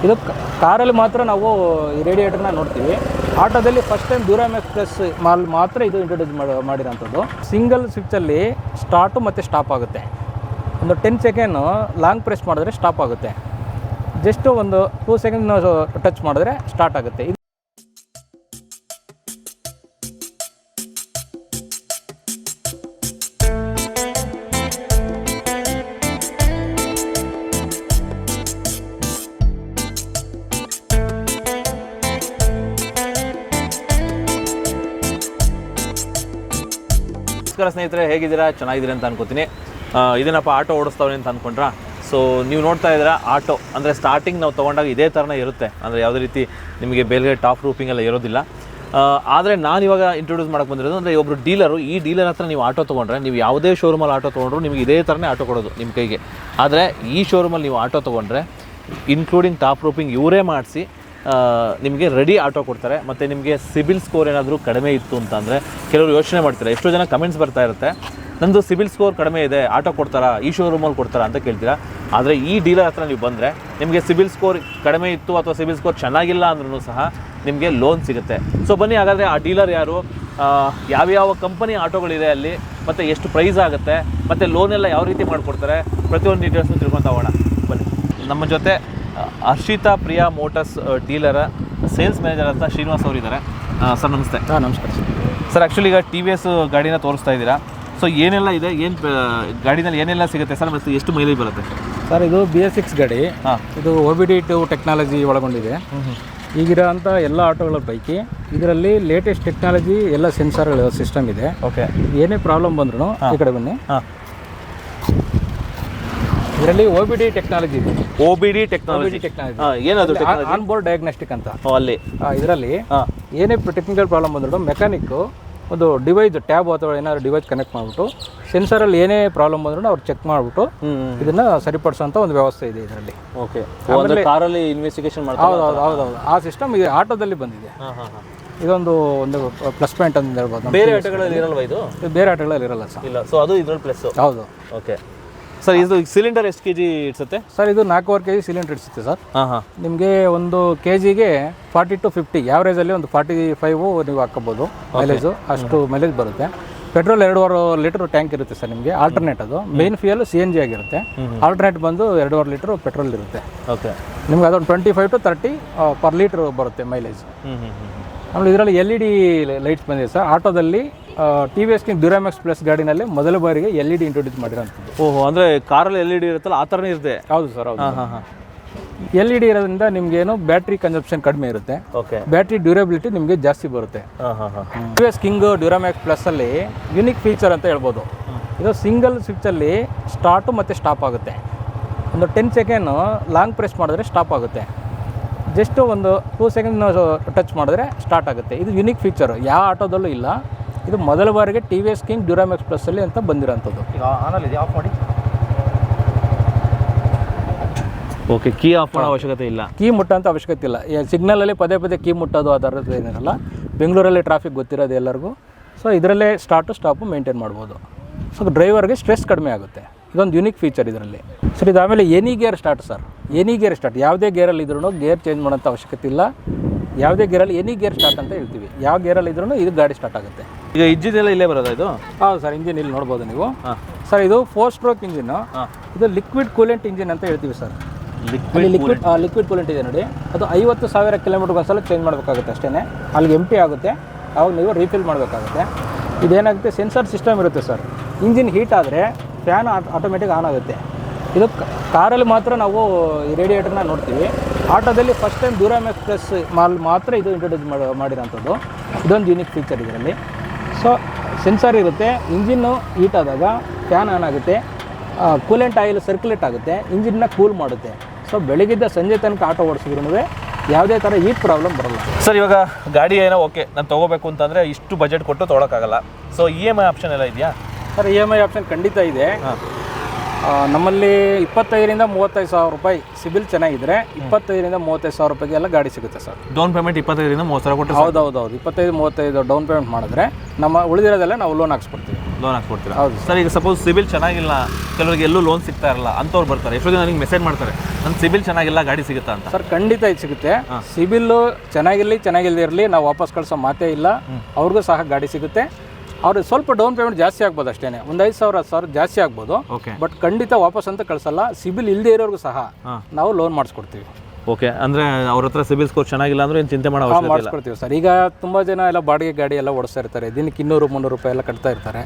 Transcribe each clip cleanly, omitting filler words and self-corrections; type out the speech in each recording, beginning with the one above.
ಇದು ಕಾರಲ್ಲಿ ಮಾತ್ರ ನಾವು ಈ ರೇಡಿಯೇಟರ್ನ ನೋಡ್ತೀವಿ. ಆಟೋದಲ್ಲಿ ಫಸ್ಟ್ ಟೈಮ್ ಡ್ಯೂರಾಮ್ಯಾಕ್ಸ್ ಪ್ಲಸ್ ಮಾತ್ರ ಇದು ಇಂಟ್ರೊಡ್ಯೂಸ್ ಮಾಡಿರೋಂಥದ್ದು. ಸಿಂಗಲ್ ಸ್ವಿಚ್ಚಲ್ಲಿ ಸ್ಟಾರ್ಟು ಮತ್ತು ಸ್ಟಾಪ್ ಆಗುತ್ತೆ. ಒಂದು 10 ಸೆಕೆಂಡ್ ಲಾಂಗ್ ಪ್ರೆಸ್ ಮಾಡಿದ್ರೆ ಸ್ಟಾಪ್ ಆಗುತ್ತೆ. ಜಸ್ಟ್ ಒಂದು 2 ಸೆಕೆಂಡ್ ಟಚ್ ಮಾಡಿದ್ರೆ ಸ್ಟಾರ್ಟ್ ಆಗುತ್ತೆ. ನಮಸ್ಕಾರ ಸ್ನೇಹಿತರೆ, ಹೇಗಿದ್ದೀರಾ? ಚೆನ್ನಾಗಿದ್ದೀರಾ ಅಂತ ಅನ್ಕೋತೀನಿ. ಇದೇನಪ್ಪ ಆಟೋ ಓಡಿಸ್ತಾವೆ ಅಂತ ಅಂದ್ಕೊಂಡ್ರಾ? ಸೊ ನೀವು ನೋಡ್ತಾ ಇದ್ದೀರಾ, ಆಟೋ ಅಂದರೆ ಸ್ಟಾರ್ಟಿಂಗ್ ನಾವು ತೊಗೊಂಡಾಗ ಇದೇ ಥರನೇ ಇರುತ್ತೆ. ಅಂದರೆ ಯಾವುದೇ ರೀತಿ ನಿಮಗೆ ಬೇರೆ ಟಾಪ್ ರೂಪಿಂಗ್ ಎಲ್ಲ ಇರೋದಿಲ್ಲ. ಆದರೆ ನಾನು ಇವಾಗ ಇಂಟ್ರೊಡ್ಯೂಸ್ ಮಾಡೋಕ್ಕೆ ಬಂದಿರೋದು ಅಂದರೆ ಒಬ್ಬರು ಡೀಲರು. ಈ ಡೀಲರ್ ಹತ್ರ ನೀವು ಆಟೋ ತೊಗೊಂಡ್ರೆ, ನೀವು ಯಾವುದೇ ಶೋರೂಮಲ್ಲಿ ಆಟೋ ತೊಗೊಂಡ್ರು ನಿಮಗೆ ಇದೇ ಥರನೇ ಆಟೋ ಕೊಡೋದು ನಿಮ್ಮ ಕೈಗೆ. ಆದರೆ ಈ ಶೋರೂಮಲ್ಲಿ ನೀವು ಆಟೋ ತೊಗೊಂಡ್ರೆ ಇನ್ಕ್ಲೂಡಿಂಗ್ ಟಾಪ್ ರೂಪಿಂಗ್ ಇವರೇ ಮಾಡಿಸಿ ನಿಮಗೆ ರೆಡಿ ಆಟೋ ಕೊಡ್ತಾರೆ. ಮತ್ತು ನಿಮಗೆ ಸಿಬಿಲ್ ಸ್ಕೋರ್ ಏನಾದರೂ ಕಡಿಮೆ ಇತ್ತು ಅಂತಂದರೆ ಕೆಲವರು ಯೋಚನೆ ಮಾಡ್ತಾರೆ. ಎಷ್ಟೋ ಜನ ಕಮೆಂಟ್ಸ್ ಬರ್ತಾ ಇರುತ್ತೆ, ನಂದು ಸಿಬಿಲ್ ಸ್ಕೋರ್ ಕಡಿಮೆ ಇದೆ, ಆಟೋ ಕೊಡ್ತಾರಾ, ಈ ಶೋರೂಮಲ್ಲಿ ಕೊಡ್ತಾರಾ ಅಂತ ಕೇಳ್ತೀರಾ. ಆದರೆ ಈ ಡೀಲರ್ ಹತ್ರ ನೀವು ಬಂದರೆ ನಿಮಗೆ ಸಿಬಿಲ್ ಸ್ಕೋರ್ ಕಡಿಮೆ ಇತ್ತು ಅಥವಾ ಸಿಬಿಲ್ ಸ್ಕೋರ್ ಚೆನ್ನಾಗಿಲ್ಲ ಅಂದ್ರೂ ಸಹ ನಿಮಗೆ ಲೋನ್ ಸಿಗುತ್ತೆ. ಸೊ ಬನ್ನಿ, ಹಾಗಾದರೆ ಆ ಡೀಲರ್ ಯಾರು, ಯಾವ್ಯಾವ ಕಂಪನಿ ಆಟೋಗಳಿದೆ ಅಲ್ಲಿ, ಮತ್ತು ಎಷ್ಟು ಪ್ರೈಸ್ ಆಗುತ್ತೆ, ಮತ್ತು ಲೋನೆಲ್ಲ ಯಾವ ರೀತಿ ಮಾಡಿಕೊಡ್ತಾರೆ, ಪ್ರತಿಯೊಂದು ಡೀಟೇಲ್ಸ್ನು ತಿಳ್ಕೊತಾ ಹೋಗೋಣ ಬನ್ನಿ. ನಮ್ಮ ಜೊತೆ ಹರ್ಷಿತಾ ಪ್ರಿಯಾ ಮೋಟರ್ಸ್ ಡೀಲರ ಸೇಲ್ಸ್ ಮ್ಯಾನೇಜರ್ ಅಂತ ಶ್ರೀನಿವಾಸ್ ಅವರು ಇದ್ದಾರೆ. ಸರ್ ನಮಸ್ತೆ. ನಮಸ್ಕಾರ ಸರ್. ಆ್ಯಕ್ಚುಲಿ ಈಗ TVS ಗಾಡಿನ ತೋರಿಸ್ತಾ ಇದ್ದೀರಾ. ಸೊ ಏನೆಲ್ಲ ಇದೆ, ಏನು ಗಾಡಿನಲ್ಲಿ ಏನೆಲ್ಲ ಸಿಗುತ್ತೆ ಸರ್, ಮತ್ತು ಎಷ್ಟು ಮೈಲೇಜ್ ಬರುತ್ತೆ ಸರ್? ಇದು BS6 ಗಾಡಿ. ಇದು OBD2 ಟೆಕ್ನಾಲಜಿ ಒಳಗೊಂಡಿದೆ. ಈಗಿರೋ ಅಂಥ ಎಲ್ಲ ಆಟೋಗಳ ಪೈಕಿ ಇದರಲ್ಲಿ ಲೇಟೆಸ್ಟ್ ಟೆಕ್ನಾಲಜಿ ಎಲ್ಲ ಸೆನ್ಸಾರ್ಗಳ ಸಿಸ್ಟಮ್ ಇದೆ. ಓಕೆ. ಏನೇ ಪ್ರಾಬ್ಲಮ್ ಬಂದ್ರು ಈ ಕಡೆ ಬನ್ನಿ. ಇದರಲ್ಲಿ OBD ಟೆಕ್ನಾಲಜಿ ಇದೆ. OBD ಟೆಕ್ನಾಲಜಿ ಏನದು? ಆನ್ ಬೋರ್ಡ್ ಡಯಾಗ್ನೋಸ್ಟಿಕ್ ಅಂತ. ಅಲ್ಲಿ ಇದರಲ್ಲಿ ಏನೇ ಟೆಕ್ನಿಕಲ್ ಪ್ರಾಬ್ಲಮ್ ಬಂದ್ರು ಮೆಕ್ಯಾನಿಕ್ ಒಂದು ಡಿವೈಸ್ ಟ್ಯಾಬ್ ಅಥವಾ ಏನಾದ್ರು ಡಿವೈಸ್ ಕನೆಕ್ಟ್ ಮಾಡಿಬಿಟ್ಟು ಸೆನ್ಸರಲ್ಲಿ ಏನೇ ಪ್ರಾಬ್ಲಮ್ ಬಂದ್ರು ಅವ್ರು ಚೆಕ್ ಮಾಡಿಬಿಟ್ಟು ಇದನ್ನ ಸರಿಪಡಿಸೋಂಥ ಒಂದು ವ್ಯವಸ್ಥೆ ಇದೆ ಇದರಲ್ಲಿ. ಓಕೆ. ಕಾರಲ್ಲಿ ಇನ್ವೆಸ್ಟಿಗೇಷನ್ ಮಾಡ್ತಾರೆ. ಹೌದು. ಆ ಸಿಸ್ಟಮ್ ಇದು ಆಟೋದಲ್ಲಿ ಬಂದಿದೆ. ಇದೊಂದು ಪ್ಲಸ್ ಪಾಯಿಂಟ್ ಅಂತ ಹೇಳ್ಬೋದು. ಬೇರೆ ಆಟೋಗಳಲ್ಲಿ ಇರಲ್ವಾ ಇದು? ಬೇರೆ ಆಟೋಗಳಲ್ಲಿ ಇರಲ್ಲ ಸರ್. ಇಲ್ಲ. ಸೊ ಅದು ಇದ್ರಲ್ಲಿ ಪ್ಲಸ್. ಹೌದು. Okay sir. ಇದು ಸಿಲಿಂಡರ್ ಎಷ್ಟು kg ಇಡ್ಸುತ್ತೆ ಸರ್? ಇದು 4.5 kg ಸಿಲಿಂಡರ್ ಇಡ್ಸುತ್ತೆ ಸರ್. ನಿಮಗೆ ಒಂದು kgಗೆ 40 to 50 ಆವ್ರೇಜಲ್ಲಿ ಒಂದು 45 ನೀವು ಹಾಕೋಬೋದು ಮೈಲೇಜು. ಅಷ್ಟು ಮೈಲೇಜ್ ಬರುತ್ತೆ. ಪೆಟ್ರೋಲ್ 2.5 ಲೀಟರ್ ಟ್ಯಾಂಕ್ ಇರುತ್ತೆ ಸರ್ ನಿಮಗೆ. ಆಲ್ಟರ್ನೇಟ್ ಅದು ಮೇನ್ ಫ್ಯೂಯಲ್ CNG ಆಗಿರುತ್ತೆ. ಆಲ್ಟರ್ನೇಟ್ ಬಂದು 2.5 ಲೀಟರ್ ಪೆಟ್ರೋಲ್ ಇರುತ್ತೆ. ಓಕೆ. ನಿಮ್ಗೆ ಅದೊಂದು 25 to 30 ಪರ್ ಲೀಟ್ರ್ ಬರುತ್ತೆ ಮೈಲೇಜ್. ಆಮೇಲೆ ಇದರಲ್ಲಿ LED ಲೈಟ್ಸ್ ಬಂದಿದೆ ಸರ್. ಆಟೋದಲ್ಲಿ TVS ಕಿಂಗ್ ಡ್ಯೂರಾಮ್ಯಾಕ್ಸ್ ಪ್ಲಸ್ ಗಾಡಿನಲ್ಲಿ ಮೊದಲ ಬಾರಿಗೆ LED ಇಂಟ್ರೊಡ್ಯೂಸ್ ಮಾಡಿರೋಂಥದ್ದು. ಓಹೋ, ಅಂದರೆ ಕಾರಲ್ಲಿ LED ಇರುತ್ತಲ್ಲ ಆ ಥರನೇ ಇರುತ್ತೆ. ಹೌದು ಸರ್. ಹೌದು. LED ಇರೋದ್ರಿಂದ ನಿಮಗೇನು ಬ್ಯಾಟ್ರಿ ಕನ್ಸಂಪ್ಷನ್ ಕಡಿಮೆ ಇರುತ್ತೆ. ಓಕೆ. ಬ್ಯಾಟ್ರಿ ಡ್ಯೂರಬಿಲಿಟಿ ನಿಮಗೆ ಜಾಸ್ತಿ ಬರುತ್ತೆ. TVS ಕಿಂಗ್ ಡ್ಯೂರಾಮ್ಯಾಕ್ಸ್ ಪ್ಲಸ್ಸಲ್ಲಿ ಯುನಿಕ್ ಫೀಚರ್ ಅಂತ ಹೇಳ್ಬೋದು. ಇದು ಸಿಂಗಲ್ ಸ್ವಿಚ್ಚಲ್ಲಿ ಸ್ಟಾರ್ಟು ಮತ್ತು ಸ್ಟಾಪ್ ಆಗುತ್ತೆ. ಒಂದು 10 ಸೆಕೆಂಡ್ ಲಾಂಗ್ ಪ್ರೆಸ್ ಮಾಡಿದ್ರೆ ಸ್ಟಾಪ್ ಆಗುತ್ತೆ. ಜಸ್ಟ್ ಒಂದು 2 ಸೆಕೆಂಡ್ ಟಚ್ ಮಾಡಿದ್ರೆ ಸ್ಟಾರ್ಟ್ ಆಗುತ್ತೆ. ಇದು ಯುನಿಕ್ ಫೀಚರು, ಯಾವ ಆಟೋದಲ್ಲೂ ಇಲ್ಲ. ಇದು ಮೊದಲ ಬಾರಿಗೆ TVS ಕಿಂಗ್ ಡ್ಯೂರಾಮ್ಯಾಕ್ಸ್ ಪ್ಲಸ್ಸಲ್ಲಿ ಅಂತ ಬಂದಿರೋಂಥದ್ದು. ಈಗ ಆನಲ್ಲಿ ಆಫ್ ಮಾಡಿ. ಓಕೆ. ಕೀ ಆಫ್ ಮಾಡೋ ಅವಶ್ಯಕತೆ ಇಲ್ಲ. ಕೀ ಮುಟ್ಟೋಂಥ ಅವಶ್ಯಕತೆ ಇಲ್ಲ. ಸಿಗ್ನಲಲ್ಲಿ ಪದೇ ಪದೇ ಕೀ ಮುಟ್ಟೋದು ಆ ಥರದ್ದು ಏನಿರಲ್ಲ. ಬೆಂಗಳೂರಲ್ಲಿ ಟ್ರಾಫಿಕ್ ಗೊತ್ತಿರೋದು ಎಲ್ಲರಿಗೂ. ಸೊ ಇದರಲ್ಲೇ ಸ್ಟಾರ್ಟು ಸ್ಟಾಪು ಮೇಂಟೈನ್ ಮಾಡ್ಬೋದು. ಸೊ ಡ್ರೈವರ್ಗೆ ಸ್ಟ್ರೆಸ್ ಕಡಿಮೆ ಆಗುತ್ತೆ. ಇದೊಂದು ಯುನಿಕ್ ಫೀಚರ್ ಇದರಲ್ಲಿ. ಸರ್ ಇದಾದಮೇಲೆ any gear start sir. Any gear start ಯಾವುದೇ ಗೇರಲ್ಲಿ ಇದ್ರೂ ಗೇರ್ ಚೇಂಜ್ ಮಾಡೋಂಥ ಅವಶ್ಯಕತೆ ಇಲ್ಲ. ಯಾವುದೇ ಗೇರಲ್ಲಿ ಎನಿ ಗೇರ್ ಸ್ಟಾರ್ಟ್ ಅಂತ ಹೇಳ್ತೀವಿ. ಯಾವ ಗೇರಲ್ಲಿ ಇದ್ರೂ ಇದು ಗಾಡಿ ಸ್ಟಾರ್ಟ್ ಆಗುತ್ತೆ. ಈಗ ಇಂಜಿನ್ ಎಲ್ಲ ಇಲ್ಲೇ ಬರೋದು ಇದು? ಹೌದು ಸರ್. ಇಂಜಿನ್ ಇಲ್ಲಿ ನೋಡ್ಬೋದು ನೀವು. ಸರ್ ಇದು 4 ಸ್ಟ್ರೋಕ್ ಇಂಜಿನ್. ಇದು ಲಿಕ್ವಿಡ್ ಕೂಲೆಂಟ್ ಇಂಜಿನ್ ಅಂತ ಹೇಳ್ತೀವಿ ಸರ್. ಲಿಕ್ವಿಡ್ ಕೂಲೆಂಟ್ ಇದೆ ನೋಡಿ. ಅದು 50,000 ಕಿಲೋಮೀಟರ್ಗೆ ಒಂದ್ಸಲ ಚೇಂಜ್ ಮಾಡಬೇಕಾಗುತ್ತೆ ಅಷ್ಟೇ. ಅಲ್ಲಿಗೆ ಎಂಟಿ ಆಗುತ್ತೆ, ಅವಾಗ ನೀವು ರೀಫಿಲ್ ಮಾಡಬೇಕಾಗುತ್ತೆ. ಇದೇನಾಗುತ್ತೆ, ಸೆನ್ಸರ್ ಸಿಸ್ಟಮ್ ಇರುತ್ತೆ ಸರ್. ಇಂಜಿನ್ ಹೀಟ್ ಆದರೆ ಫ್ಯಾನ್ ಆಟೋಮೆಟಿಕ್ ಆನ್ ಆಗುತ್ತೆ. ಇದು ಕಾರಲ್ಲಿ ಮಾತ್ರ ನಾವು ಈ ರೇಡಿಯೇಟರ್ನ ನೋಡ್ತೀವಿ. ಆಟೋದಲ್ಲಿ ಫಸ್ಟ್ ಟೈಮ್ ಡ್ಯೂರಾಮ್ಯಾಕ್ಸ್ ಪ್ಲಸ್ ಮಾತ್ರ ಇದು ಇಂಟ್ರೊಡ್ಯೂಸ್ ಮಾಡಿರೋಂಥದ್ದು. ಇದೊಂದು ಯುನಿಕ್ ಫೀಚರ್ ಇದರಲ್ಲಿ. ಸೊ ಸೆನ್ಸರ್ ಇರುತ್ತೆ. ಇಂಜಿನ್ನು ಹೀಟ್ ಆದಾಗ ಫ್ಯಾನ್ ಆನ್ ಆಗುತ್ತೆ, ಕೂಲೆಂಟ್ ಆಯಿಲ್ ಸರ್ಕ್ಯುಲೇಟ್ ಆಗುತ್ತೆ, ಇಂಜಿನ್ನ ಕೂಲ್ ಮಾಡುತ್ತೆ. ಸೊ ಬೆಳಗಿದ್ದ ಸಂಜೆ ತನಕ ಆಟೋ ಓಡಿಸಿದ್ರು ಯಾವುದೇ ಥರ ಹೀಟ್ ಪ್ರಾಬ್ಲಮ್ ಬರೋಲ್ಲ ಸರ್. ಇವಾಗ ಗಾಡಿ ಏನೋ ಓಕೆ, ನಾನು ತೊಗೋಬೇಕು ಅಂತಂದರೆ ಇಷ್ಟು ಬಜೆಟ್ ಕೊಟ್ಟು ತೊಗೊಳಕ್ಕಾಗಲ್ಲ. ಸೊ EMI ಆಪ್ಷನ್ ಎಲ್ಲ ಇದೆಯಾ ಸರ್? EMI ಆಪ್ಷನ್ ಖಂಡಿತ ಇದೆ. ನಮ್ಮಲ್ಲಿ 25,000 to 35,000 ರೂಪಾಯಿ ಸಿಬಿಲ್ ಚೆನ್ನಾಗಿದ್ರೆ 25,000 to 35,000 ರೂಪಾಯಿಗೆ ಎಲ್ಲ ಗಾಡಿ ಸಿಗುತ್ತೆ ಸರ್. ಡೌನ್ ಪೇಮೆಂಟ್ 25,000 to 30,000 ಕೊಟ್ಟು? ಹೌದು. 25-35 ಡೌನ್ ಪೇಮೆಂಟ್ ಮಾಡಿದ್ರೆ ನಮ್ಮ ಉಳಿದಿರೋದೆಲ್ಲ ನಾವು ಲೋನ್ ಹಾಕ್ಸ್ಕೊಡ್ತೀವಿ. ಲೋನ್ ಹಾಕ್ಕೊಡ್ತೀರಾ? ಹೌದು ಸರ್. ಈಗ ಸಪೋಸ್ ಸಿಬಿಲ್ ಚೆನ್ನಾಗಿಲ್ಲ, ಕೆಲವರಿಗೆ ಎಲ್ಲೂ ಲೋನ್ ಸಿಗ್ತಾ ಇರಲ್ಲ, ಅಂಥವ್ರು ಬರ್ತಾರೆ. ಎಷ್ಟೋ ಜನ ನನಗೆ ಮೆಸೇಜ್ ಮಾಡ್ತಾರೆ, ನನ್ನ ಸಿಬಿಲ್ ಚೆನ್ನಾಗಿಲ್ಲ, ಗಾಡಿ ಸಿಗುತ್ತಾ ಅಂತ. ಸರ್ ಖಂಡಿತ ಇದು ಸಿಗುತ್ತೆ. ಸಿಬಿಲ್ಲು ಚೆನ್ನಾಗಿಲ್ಲದೆ ಇರಲಿ, ನಾವು ವಾಪಸ್ ಕಳಿಸೋ ಮಾತೇ ಇಲ್ಲ. ಅವ್ರಿಗೂ ಸಹ ಗಾಡಿ ಸಿಗುತ್ತೆ. ಅವ್ರಿಗೆ ಸ್ವಲ್ಪ ಡೌನ್ ಪೇಮೆಂಟ್ ಜಾಸ್ತಿ ಆಗ್ಬೋದು ಅಷ್ಟೇ, ಒಂದು 5,000 ಜಾಸ್ತಿ ಆಗ್ಬೋದು. ಓಕೆ. ಬಟ್ ಖಂಡಿತ ವಾಪಸ್ ಅಂತ ಕಳಿಸಲ್ಲ. ಸಿಬಿಲ್ ಇಲ್ಲದೆ ಇರೋರ್ಗೂ ಸಹ ನಾವು ಲೋನ್ ಮಾಡಿಸ್ಕೊಡ್ತೀವಿ. ಓಕೆ. ಅಂದರೆ ಅವ್ರ ಹತ್ರ ಸಿಬಿಲ್ ಸ್ಕೋರ್ ಚೆನ್ನಾಗಿಲ್ಲ ಅಂದ್ರೆ ಏನು ಚಿಂತೆ ಮಾಡೋ ಅವಶ್ಯಕತೆ ಇಲ್ಲ. ಮಾಡಿಸ್ಕೊಡ್ತೀವಿ ಸರ್. ಈಗ ತುಂಬ ಜನ ಎಲ್ಲ ಬಾಡಿಗೆ ಗಾಡಿ ಎಲ್ಲ ಓಡಿಸ್ತಾ ಇರ್ತಾರೆ, ದಿನಕ್ಕೆ 200-300 ರೂಪಾಯಿ ಎಲ್ಲ ಕಟ್ತಾ ಇರ್ತಾರೆ.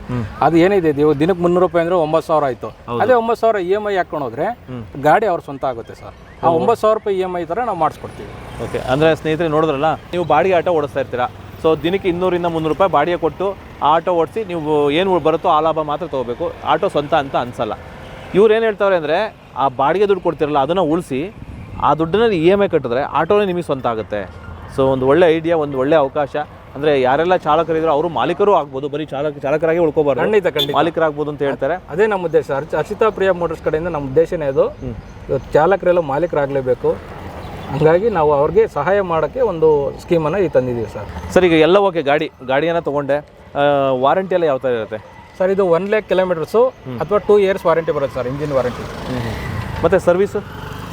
ಅದು ಏನಿದೆ, ದಿನಕ್ಕೆ 300 ರೂಪಾಯಿ ಅಂದರೆ 9,000 ಆಯಿತು. ಅದೇ 9,000 EMI ಹಾಕೊಂಡು ಹೋದ್ರೆ ಗಾಡಿ ಅವ್ರ ಸ್ವಂತ ಆಗುತ್ತೆ ಸರ್. ಆ 9,000 ರೂಪಾಯಿ EMI ಥರ ನಾವು ಮಾಡಿಸ್ಕೊಡ್ತೀವಿ. ಓಕೆ. ಅಂದರೆ ಸ್ನೇಹಿತರೆ ನೋಡಿದ್ರಲ್ಲ, ನೀವು ಬಾಡಿಗೆ ಆಟೋ ಓಡಿಸ್ತಾ ಇರ್ತೀರಾ. ಸೊ ದಿನಕ್ಕೆ 200-300 ರೂಪಾಯಿ ಬಾಡಿಗೆ ಕೊಟ್ಟು ಆ ಆಟೋ ಓಡಿಸಿ ನೀವು ಏನು ಬರುತ್ತೋ ಆ ಲಾಭ ಮಾತ್ರ ತೊಗೋಬೇಕು. ಆಟೋ ಸ್ವಂತ ಅಂತ ಅನ್ಸಲ್ಲ. ಇವ್ರು ಏನು ಹೇಳ್ತಾವ್ರೆ ಅಂದರೆ, ಆ ಬಾಡಿಗೆ ದುಡ್ಡು ಕೊಡ್ತಿರಲ್ಲ ಅದನ್ನು ಉಳಿಸಿ ಆ ದುಡ್ಡನ್ನ EMI ಕಟ್ಟಿದ್ರೆ ಆಟೋನೇ ನಿಮಗೆ ಸ್ವಂತ ಆಗುತ್ತೆ. ಸೊ ಒಂದು ಒಳ್ಳೆ ಐಡಿಯಾ, ಒಂದು ಒಳ್ಳೆ ಅವಕಾಶ. ಅಂದರೆ ಯಾರೆಲ್ಲ ಚಾಲಕರಿದ್ರು ಅವರು ಮಾಲೀಕರು ಆಗ್ಬೋದು, ಬರೀ ಚಾಲಕರಾಗಿ ಉಳ್ಕೋಬಾರ್ದು, ಖಂಡಿತ ಮಾಲೀಕರಾಗ್ಬೋದು ಅಂತ ಹೇಳ್ತಾರೆ. ಅದೇ ನಮ್ಮ ಉದ್ದೇಶ. ಹರ್ಷಿತಾ ಪ್ರಿಯಾ ಮೋಟರ್ಸ್ ಕಡೆಯಿಂದ ನಮ್ಮ ಉದ್ದೇಶನೇ ಅದು. ಚಾಲಕರೆಲ್ಲ ಮಾಲೀಕರಾಗಲೇಬೇಕು. ಹಂಗಾಗಿ ನಾವು ಅವ್ರಿಗೆ ಸಹಾಯ ಮಾಡೋಕ್ಕೆ ಒಂದು ಸ್ಕೀಮನ್ನು ತಂದಿದ್ದೀವಿ ಸರ್. ಸರ್ ಈಗ ಎಲ್ಲ ಓಕೆ, ಗಾಡಿಯನ್ನು ತೊಗೊಂಡೆ, ವಾರಂಟಿ ಎಲ್ಲ ಯಾವ ಥರ ಇರುತ್ತೆ ಸರ್? ಇದು 1 lakh ಕಿಲೋಮೀಟರ್ಸು ಅಥವಾ 2 years ವಾರಂಟಿ ಬರುತ್ತೆ ಸರ್, ಇಂಜಿನ್ ವಾರಂಟಿ. ಮತ್ತು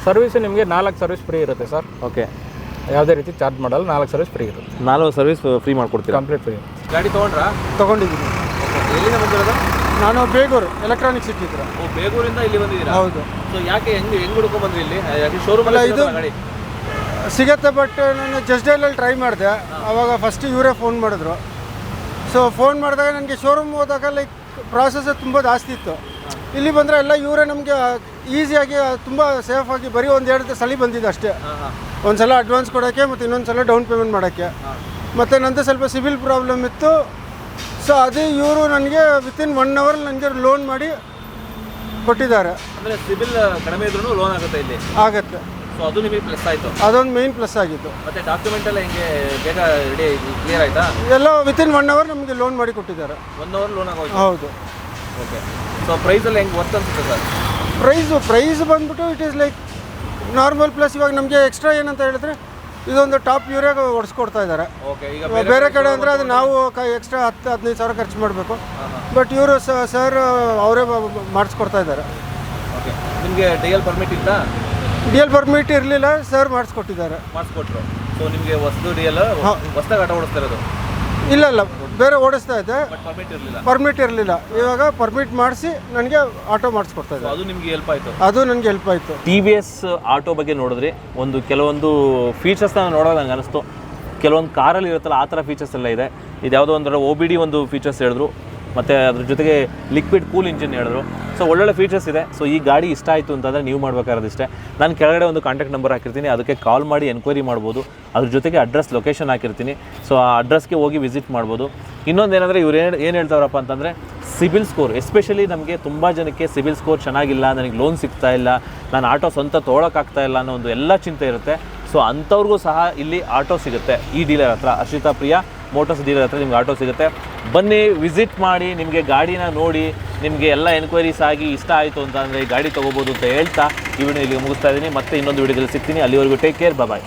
ಸರ್ವಿಸು ನಿಮಗೆ 4 ಸರ್ವಿಸ್ ಫ್ರೀ ಇರುತ್ತೆ ಸರ್. ಓಕೆ. ಯಾವುದೇ ರೀತಿ ಚಾರ್ಜ್ ಮಾಡಲ್ಲ, 4 ಸರ್ವಿಸ್ ಫ್ರೀ ಇರುತ್ತೆ. 4 ಸರ್ವಿಸ್ ಫ್ರೀ ಮಾಡ್ಕೊಡ್ತೀರಾ? Complete free. ಗಾಡಿ ತೊಗೊಂಡಿದ್ದೀನಿ. ಎಲ್ಲಿಂದ ಬಂದಿರೋದು? ನಾನು ಬೇಗೂರು ಎಲೆಕ್ಟ್ರಾನಿಕ್ ಸಿಟಿ ಹತ್ರ. ಬೇಗೂರಿಂದ ಇಲ್ಲಿ ಬಂದಿದ್ದೀರಾ? ಹೌದು. ಸೊ ಯಾಕೆ ಹೆಂಗೆ ಹುಡ್ಕೊಂಡು ಬಂದ್ರಿ ಇಲ್ಲಿ? ಶೋರೂಮ್ ಇದು ಸಿಗತ್ತೆ, ಬಟ್ ನಾನು ಜಸ್ಟ್ ಡೈಲಲ್ಲಿ ಟ್ರೈ ಮಾಡಿದೆ. ಆವಾಗ ಫಸ್ಟ್ ಇವರೇ ಫೋನ್ ಮಾಡಿದ್ರು. ಸೊ ಫೋನ್ ಮಾಡಿದಾಗ ನನಗೆ ಶೋರೂಮ್ ಹೋದಾಗ ಲೈಕ್ ಪ್ರಾಸೆಸ್ ತುಂಬ ಜಾಸ್ತಿ ಇತ್ತು. ಇಲ್ಲಿ ಬಂದರೆ ಎಲ್ಲ ಇವರೇ ನಮಗೆ ಈಸಿಯಾಗಿ ತುಂಬ ಸೇಫಾಗಿ ಬರೀ 1-2 ಸಲ ಬಂದಿದ್ದು ಅಷ್ಟೇ. ಒಂದು ಸಲ ಅಡ್ವಾನ್ಸ್ ಕೊಡೋಕ್ಕೆ ಮತ್ತು ಇನ್ನೊಂದು ಸಲ ಡೌನ್ ಪೇಮೆಂಟ್ ಮಾಡೋಕ್ಕೆ. ಮತ್ತು ನಂದು ಸ್ವಲ್ಪ ಸಿಬಿಲ್ ಪ್ರಾಬ್ಲಮ್ ಇತ್ತು. ಸೊ ಅದೇ ಇವರು ನನಗೆ ವಿತಿನ್ 1 hour ನನಗೆ ಲೋನ್ ಮಾಡಿ ಕೊಟ್ಟಿದ್ದಾರೆ. ಅಂದರೆ ಸಿಬಿಲ್ ಕಡಿಮೆ ಇದ್ರೂ ಲೋನ್ ಆಗುತ್ತೆ ಇಲ್ಲಿ? ಆಗುತ್ತೆ. ಸೊ ಅದು ನಿಮಗೆ ಪ್ಲಸ್ ಆಯಿತು? ಅದೊಂದು ಮೇನ್ ಪ್ಲಸ್ ಆಗಿತ್ತು. ಮತ್ತು ಡಾಕ್ಯುಮೆಂಟ್ ಎಲ್ಲ ಹೆಂಗೆ ಬೇಗ ರೆಡಿ ಕ್ಲಿಯರ್ ಆಯಿತಾ? ಎಲ್ಲ ವಿತಿನ್ 1 hour ನಮಗೆ ಲೋನ್ ಮಾಡಿ ಕೊಟ್ಟಿದ್ದಾರೆ. 1 hour ಲೋನ್ ಆಗೋಯ್ತು? ಹೌದು. ಓಕೆ. ಸೊ ಪ್ರೈಸಲ್ಲಿ ಹೆಂಗೆ ವರ್ತ್ ಅನ್ಸುತ್ತೆ ಸರ್? ಪ್ರೈಸ್ ಬಂದ್ಬಿಟ್ಟು it is like normal. Plus ಇವಾಗ ನಮಗೆ ಎಕ್ಸ್ಟ್ರಾ ಏನಂತ ಹೇಳಿದ್ರೆ ಇದೊಂದು ಟಾಪ್ ಇವರೇ ಓಡಿಸ್ಕೊಡ್ತಾ ಇದ್ದಾರೆ. ಓಕೆ. ಈಗ ಬೇರೆ ಕಡೆ ಅಂದರೆ ಅದು ನಾವು ಎಕ್ಸ್ಟ್ರಾ 10-15 ಸಾವಿರ ಖರ್ಚು ಮಾಡಬೇಕು. ಬಟ್ ಇವರು ಸರ್ ಅವರೇ ಮಾಡಿಸ್ಕೊಡ್ತಾ ಇದ್ದಾರೆ. ಓಕೆ. ನಿಮಗೆ DL ಪರ್ಮಿಟ್ ಇತ್ತಾ? DL ಪರ್ಮಿಟ್ ಇರಲಿಲ್ಲ, ಸರ್ ಮಾಡಿಸ್ಕೊಟ್ಟಿದ್ದಾರೆ. ಮಾಡಿಸ್ಕೊಟ್ರು. ಸೊ ನಿಮಗೆ ಹೊಸದು DL ಹೊಸದಾಗಿ ಆಟೋ ಓಡಿಸ್ತಾ ಇರೋದು? ಇಲ್ಲ, ಬೇರೆ ಓಡಿಸ್ತಾ ಇದ್ದೆ, ಪರ್ಮಿಟ್ ಇರಲಿಲ್ಲ. ಇವಾಗ ಪರ್ಮಿಟ್ ಮಾಡಿಸಿ ನನಗೆ ಆಟೋ ಮಾಡಿಸ್ಕೊಡ್ತಾ ಇದ್ದಾರೆ. ಅದು ನಿಮಗೆ ಹೆಲ್ಪ್ ಆಯಿತು? ಅದು ನನಗೆ ಹೆಲ್ಪ್ ಆಯಿತು. TVS ಆಟೋ ಬಗ್ಗೆ ನೋಡಿದ್ರಿ, ಕೆಲವೊಂದು ಫೀಚರ್ಸ್ನ ನೋಡೋದು ನಂಗೆ ಅನಿಸ್ತು. ಕೆಲವೊಂದು ಕಾರಲ್ಲಿ ಇರುತ್ತಲ್ಲ ಆ ಥರ ಫೀಚರ್ಸ್ ಎಲ್ಲ ಇದೆ. ಇದು ಯಾವುದೋ ಒಂದು OBD ಒಂದು ಫೀಚರ್ಸ್ ಹೇಳಿದ್ರು, ಮತ್ತು ಅದ್ರ ಜೊತೆಗೆ ಲಿಕ್ವಿಡ್ ಕೂಲ್ ಇಂಜಿನ್ ಹೇಳಿದ್ರು. ಸೊ ಒಳ್ಳೊಳ್ಳೆ ಫೀಚರ್ಸ್ ಇದೆ. ಸೊ ಈ ಗಾಡಿ ಇಷ್ಟ ಆಯಿತು ಅಂತಂದರೆ ನೀವು ಮಾಡಬೇಕಾಗಿರೋದಿಷ್ಟೇ, ನಾನು ಕೆಳಗಡೆ ಒಂದು ಕಾಂಟ್ಯಾಕ್ಟ್ ನಂಬರ್ ಹಾಕಿರ್ತೀನಿ, ಅದಕ್ಕೆ ಕಾಲ್ ಮಾಡಿ ಎನ್ಕ್ವೈರಿ ಮಾಡ್ಬೋದು. ಅದ್ರ ಜೊತೆಗೆ ಅಡ್ರೆಸ್ ಲೊಕೇಶನ್ ಹಾಕಿರ್ತೀನಿ. ಸೊ ಆ ಅಡ್ರೆಸ್ಗೆ ಹೋಗಿ ವಿಸಿಟ್ ಮಾಡ್ಬೋದು. ಇನ್ನೊಂದು ಏನಂದರೆ ಇವ್ರು ಏನು ಹೇಳ್ತಾರಪ್ಪ ಅಂತಂದರೆ, ಸಿಬಿಲ್ ಸ್ಕೋರ್ ಎಸ್ಪೆಷಲಿ ನಮಗೆ ತುಂಬ ಜನಕ್ಕೆ ಸಿಬಿಲ್ ಸ್ಕೋರ್ ಚೆನ್ನಾಗಿಲ್ಲ, ನನಗೆ ಲೋನ್ ಸಿಗ್ತಾ ಇಲ್ಲ, ನಾನು ಆಟೋ ಸ್ವಂತ ತೊಗೊಳಕ್ಕಾಗ್ತಾ ಇಲ್ಲ ಅನ್ನೋ ಒಂದು ಎಲ್ಲ ಚಿಂತೆ ಇರುತ್ತೆ. ಸೊ ಅಂಥವ್ರಿಗೂ ಸಹ ಇಲ್ಲಿ ಆಟೋ ಸಿಗುತ್ತೆ ಈ ಡೀಲರ್ ಹತ್ರ, ಹರ್ಷಿತಾ ಪ್ರಿಯಾ ಮೋಟರ್ಸ್ ಡೀಲರ್ ಹತ್ರ ನಿಮ್ಗೆ ಆಟೋ ಸಿಗುತ್ತೆ. ಬನ್ನಿ, ವಿಸಿಟ್ ಮಾಡಿ, ನಿಮಗೆ ಗಾಡಿನ ನೋಡಿ, ನಿಮಗೆ ಎಲ್ಲ ಎನ್ಕ್ವೈರೀಸ್ ಆಗಿ ಇಷ್ಟ ಆಯಿತು ಅಂತ ಅಂದರೆ ಗಾಡಿ ತೊಗೋಬೋದು ಅಂತ ಹೇಳ್ತಾ ಈ ವಿಡಿಯೋ ಇಲ್ಲಿಗೆ ಮುಗಿಸ್ತಾ ಇದ್ದೀನಿ. ಮತ್ತೆ ಇನ್ನೊಂದು ವಿಡಿಯೋದಲ್ಲಿ ಸಿಗ್ತೀನಿ. ಅಲ್ಲಿವರೆಗೂ ಟೇಕ್ ಕೇರ್, ಬಾಯ್.